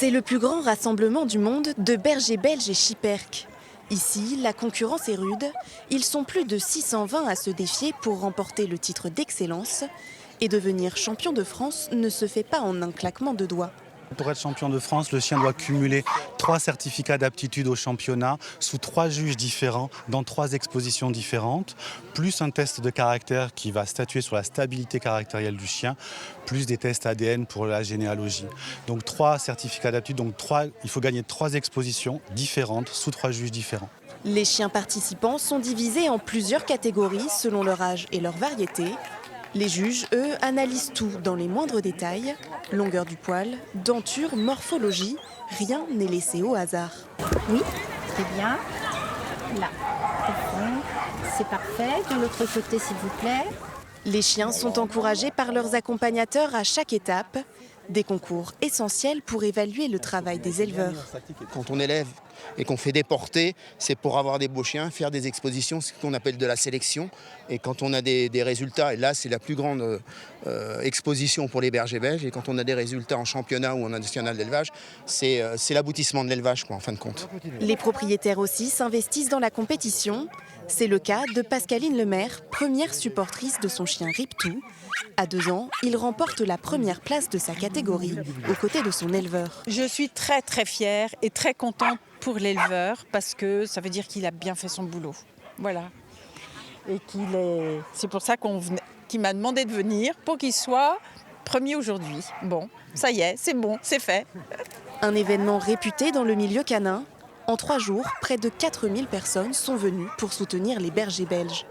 C'est le plus grand rassemblement du monde de bergers belges et chiperques. Ici, la concurrence est rude. Ils sont plus de 620 à se défier pour remporter le titre d'excellence. Et devenir champion de France ne se fait pas en un claquement de doigts. Pour être champion de France, le chien doit cumuler 3 certificats d'aptitude au championnat sous 3 juges différents dans 3 expositions différentes, plus un test de caractère qui va statuer sur la stabilité caractérielle du chien, plus des tests ADN pour la généalogie. Donc 3 certificats d'aptitude, il faut gagner 3 expositions différentes sous 3 juges différents. Les chiens participants sont divisés en plusieurs catégories selon leur âge et leur variété. Les juges, eux, analysent tout dans les moindres détails. Longueur du poil, denture, morphologie, rien n'est laissé au hasard. Oui, très bien. Là, au fond, c'est parfait. De l'autre côté, s'il vous plaît. Les chiens sont encouragés par leurs accompagnateurs à chaque étape. Des concours essentiels pour évaluer le travail des éleveurs. Quand on élève et qu'on fait des portées, c'est pour avoir des beaux chiens, faire des expositions, ce qu'on appelle de la sélection. Et quand on a des résultats, et là c'est la plus grande exposition pour les bergers belges, et quand on a des résultats en championnat ou en national d'élevage, c'est l'aboutissement de l'élevage, en fin de compte. Les propriétaires aussi s'investissent dans la compétition. C'est le cas de Pascaline Lemaire, première supportrice de son chien Riptou. À 2 ans, il remporte la première place de sa catégorie, aux côtés de son éleveur. Je suis très très fière et très contente pour l'éleveur parce que ça veut dire qu'il a bien fait son boulot. Voilà. Et c'est pour ça qu'il m'a demandé de venir pour qu'il soit premier aujourd'hui. Bon, ça y est, c'est bon, c'est fait. Un événement réputé dans le milieu canin. En 3 jours, près de 4000 personnes sont venues pour soutenir les bergers belges.